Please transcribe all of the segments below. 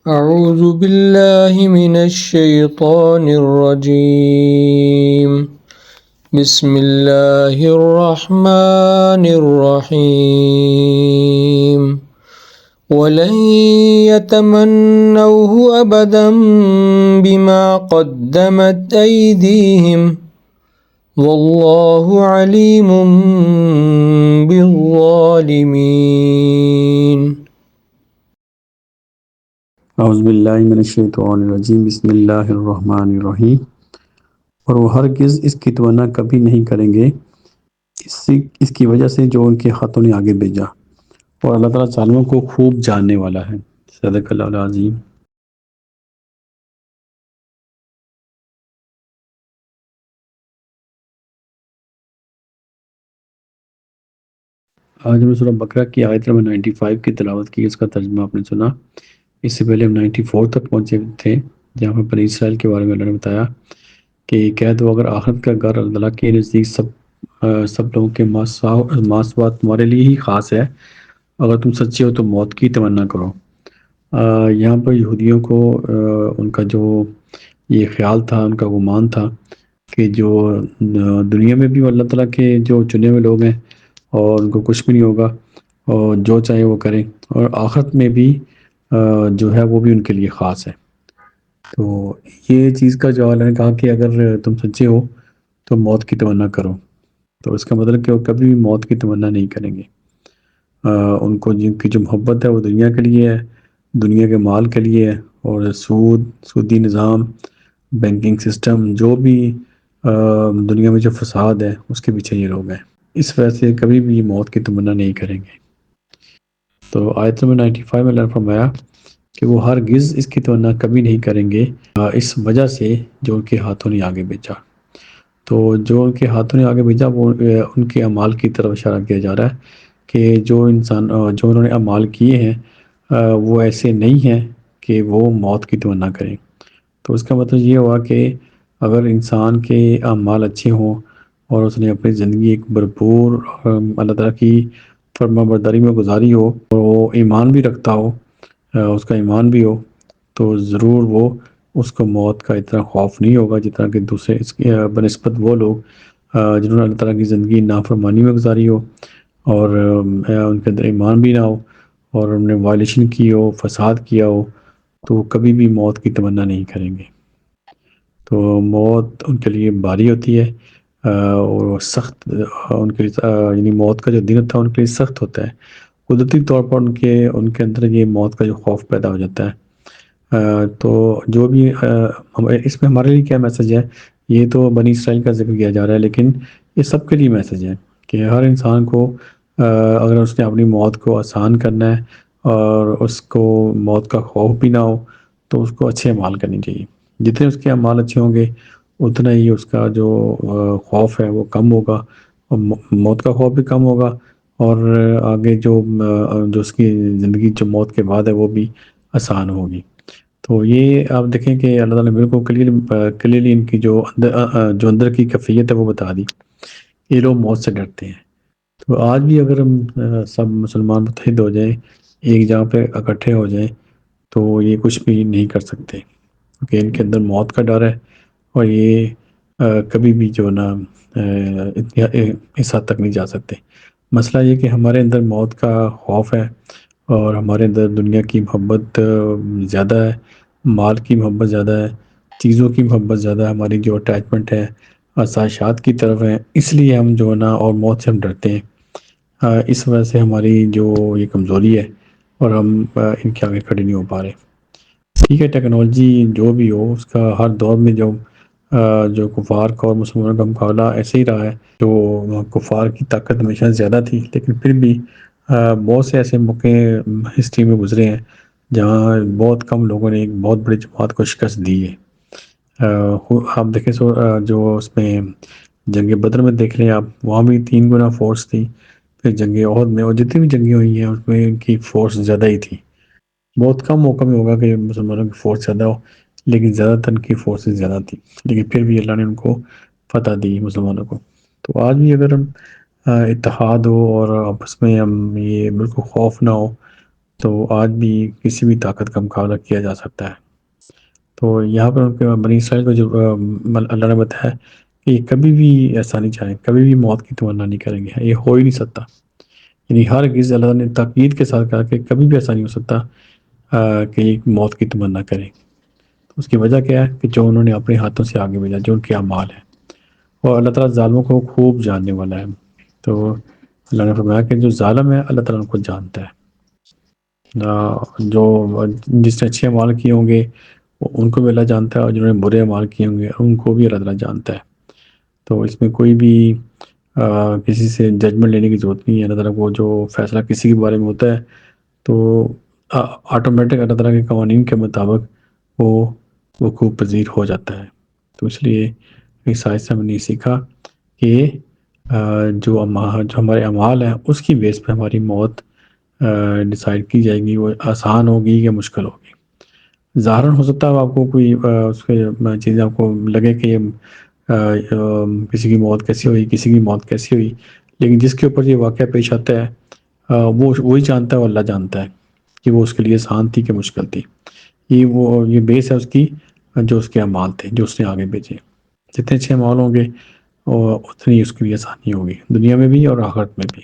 أعوذ بالله من الشيطان الرجيم بسم الله الرحمن الرحيم ولن يتمنوه أبدا بما قدمت أيديهم والله عليم بالظالمين اعوذ باللہ من الشیطان الرجیم بسم اللہ الرحمن الرحیم۔ اور وہ ہرگز اس کی تمنا کبھی نہیں کریں گے اس کی وجہ سے جو ان کے ہاتھوں نے آگے بھیجا، اور اللہ تعالیٰ ظالموں کو خوب جاننے والا ہے۔ صدق اللہ العظیم۔ آج ہم نے سورہ بقرہ کی آیت نمبر 95 کی تلاوت کی، اس کا ترجمہ آپ نے سنا۔ اس سے پہلے ہم 94 تک پہنچے تھے، جہاں پر بنی اسرائیل کے بارے میں اللہ نے بتایا کہ کہہ دو اگر آخرت کا گھر اللہ تعالیٰ کے نزدیک سب لوگوں کے ماسوات تمہارے لیے ہی خاص ہے، اگر تم سچے ہو تو موت کی تمنا کرو۔ یہاں پر یہودیوں کو ان کا جو یہ خیال تھا، ان کا گمان تھا کہ جو دنیا میں بھی اللہ تعالیٰ کے جو چنے ہوئے لوگ ہیں اور ان کو کچھ بھی نہیں ہوگا اور جو چاہے وہ کریں، اور آخرت میں بھی جو ہے وہ بھی ان کے لیے خاص ہے۔ تو یہ چیز کا جو اللہ نے کہا کہ اگر تم سچے ہو تو موت کی تمنا کرو، تو اس کا مطلب کہ وہ کبھی بھی موت کی تمنا نہیں کریں گے۔ ان کو جن کی جو محبت ہے وہ دنیا کے لیے ہے، دنیا کے مال کے لیے ہے، اور سودی نظام، بینکنگ سسٹم، جو بھی دنیا میں جو فساد ہے اس کے پیچھے یہ لوگ ہیں، اس وجہ سے کبھی بھی موت کی تمنا نہیں کریں گے۔ تو آیت نمبر 95 میں اللہ نے فرمایا کہ وہ ہرگز اس کی تمنا کبھی نہیں کریں گے اس وجہ سے جو ان کے ہاتھوں نے آگے بھیجا۔ تو جو ان کے ہاتھوں نے آگے بھیجا وہ ان کے اعمال کی طرف اشارہ کیا جا رہا ہے کہ جو انہوں نے اعمال کیے ہیں وہ ایسے نہیں ہیں کہ وہ موت کی تمنا کریں۔ تو اس کا مطلب یہ ہوا کہ اگر انسان کے اعمال اچھے ہوں اور اس نے اپنی زندگی ایک بھرپور اللہ تعالیٰ کی فرما برداری میں گزاری ہو اور وہ ایمان بھی رکھتا ہو، اس کا ایمان بھی ہو، تو ضرور وہ اس کو موت کا اتنا خوف نہیں ہوگا جتنا کہ دوسرے اس کی بنسبت وہ لوگ جنہوں نے اللہ تعالیٰ کی زندگی نافرمانی میں گزاری ہو اور ان کے اندر ایمان بھی نہ ہو اور انہوں نے وائلیشن کی ہو، فساد کیا ہو، تو وہ کبھی بھی موت کی تمنا نہیں کریں گے۔ تو موت ان کے لیے بھاری ہوتی ہے اور سخت ان کے یعنی موت کا جو دن ہوتا ہے ان کے لیے سخت ہوتا ہے۔ قدرتی طور پر ان کے اندر یہ موت کا جو خوف پیدا ہو جاتا ہے۔ تو جو بھی اس میں ہمارے لیے کیا میسج ہے، یہ تو بنی اسرائیل کا ذکر کیا جا رہا ہے، لیکن یہ سب کے لیے میسج ہے کہ ہر انسان کو اگر اس نے اپنی موت کو آسان کرنا ہے اور اس کو موت کا خوف بھی نہ ہو تو اس کو اچھے اعمال کرنے چاہیے۔ جتنے اس کے اعمال اچھے ہوں گے اتنا ہی اس کا جو خوف ہے وہ کم ہوگا، اور موت کا خوف بھی کم ہوگا، اور آگے جو اس کی زندگی جو موت کے بعد ہے وہ بھی آسان ہوگی۔ تو یہ آپ دیکھیں کہ اللہ تعالیٰ نے بالکل کلیئرلی ان کی جو اندر کی کیفیت ہے وہ بتا دی، یہ لوگ موت سے ڈرتے ہیں۔ تو آج بھی اگر ہم سب مسلمان متحد ہو جائیں، ایک جگہ پہ اکٹھے ہو جائیں، تو یہ کچھ بھی نہیں کر سکتے، کیونکہ ان کے اندر موت کا ڈر ہے، اور یہ کبھی بھی جو نا اس حد تک نہیں جا سکتے۔ مسئلہ یہ کہ ہمارے اندر موت کا خوف ہے، اور ہمارے اندر دنیا کی محبت زیادہ ہے، مال کی محبت زیادہ ہے، چیزوں کی محبت زیادہ ہے، ہماری جو اٹیچمنٹ ہے آسائشات کی طرف ہے، اس لیے ہم جو نا اور موت سے ہم ڈرتے ہیں۔ اس وجہ سے ہماری جو یہ کمزوری ہے اور ہم ان کے آگے کھڑے نہیں ہو پا رہے۔ ٹھیک ہے، ٹیکنالوجی جو بھی ہو اس کا ہر دور میں جو کفار کا اور مسلمانوں کا مقابلہ ایسے ہی رہا ہے، جو کفار کی طاقت ہمیشہ زیادہ تھی، لیکن پھر بھی بہت سے ایسے موقع ہسٹری میں گزرے ہیں جہاں بہت کم لوگوں نے ایک بہت بڑی جماعت کو شکست دی ہے۔ آپ دیکھیں جو اس میں جنگ بدر میں دیکھ لیں آپ، وہاں بھی 3 گنا فورس تھی۔ پھر جنگ احد میں، اور جتنی بھی جنگیں ہوئی ہیں اس میں ان کی فورس زیادہ ہی تھی۔ بہت کم موقع میں ہوگا کہ مسلمانوں کی فورس زیادہ ہو، لیکن زیادہ تر کی فورسز زیادہ تھی، لیکن پھر بھی اللہ نے ان کو فتح دی مسلمانوں کو۔ تو آج بھی اگر ہم اتحاد ہو اور آپس میں ہم یہ بالکل خوف نہ ہو تو آج بھی کسی بھی طاقت کا مقابلہ کیا جا سکتا ہے۔ تو یہاں پر ان کے بنی اسرائیل کو جو اللہ نے بتایا کہ یہ کبھی بھی ایسا نہیں چاہیں، کبھی بھی موت کی تمنا نہیں کریں گے، یہ ہو ہی نہیں سکتا۔ یعنی ہر چیز اللہ نے تاکید کے ساتھ کہا کہ کبھی بھی ایسا نہیں ہو سکتا کہ یہ موت کی تمنا کریں۔ اس کی وجہ کیا ہے کہ جو انہوں نے اپنے ہاتھوں سے آگے بھیجا، جو ان کے اعمال ہیں، اور اللہ تعالیٰ ظالموں کو خوب جاننے والا ہے۔ تو اللہ نے فرمایا کہ جو ظالم ہے اللہ تعالیٰ ان کو جانتا ہے۔ جو جس نے اچھے اعمال کیے ہوں گے ان کو بھی اللہ جانتا ہے، اور جنہوں نے برے اعمال کیے ہوں گے ان کو بھی اللہ تعالیٰ جانتا ہے۔ تو اس میں کوئی بھی کسی سے ججمنٹ لینے کی ضرورت نہیں ہے۔ اللہ تعالیٰ کو جو فیصلہ کسی کے بارے میں ہوتا ہے تو آٹومیٹک اللہ تعالیٰ کے قوانین کے مطابق وہ وقوع پذیر ہو جاتا ہے۔ تو اس لیے اس آیت سے ہم نے یہ سیکھا کہ جو ہمارے اعمال ہیں اس کی بیس پہ ہماری موت ڈیسائیڈ کی جائے گی، وہ آسان ہوگی یا مشکل ہوگی۔ ظاہراً ہو سکتا ہے آپ کو کوئی اس کے چیزیں آپ کو لگے کہ یہ کسی کی موت کیسی ہوئی، کسی کی موت کیسی ہوئی، لیکن جس کے اوپر یہ واقعہ پیش آتا ہے وہ وہی جانتا ہے، اور اللہ جانتا ہے کہ وہ اس کے لیے آسان تھی کہ مشکل تھی۔ یہ بیس ہے اس کی، جو اس کے اعمال تھے جو اس نے آگے بھیجے۔ جتنے اچھے اعمال ہوں گے اور اتنی اس کے لیے آسانی ہوگی، دنیا میں بھی اور آخرت میں بھی۔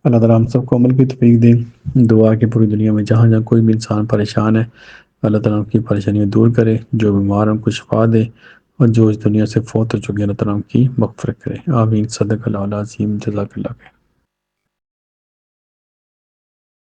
اللہ تعالیٰ ہم سب کو عمل کی توفیق دے۔ دعا کہ پوری دنیا میں جہاں جہاں کوئی بھی انسان پریشان ہے اللہ تعالیٰ ان کی پریشانیاں دور کرے، جو بیمار ہیں ان کو شفا دے، اور جو اس دنیا سے فوت ہو چکے ہیں اللہ تعالیٰ ان کی مغفرت کرے۔ آمین۔ صدق اللہ العظیم۔ جزاک اللہ خیر۔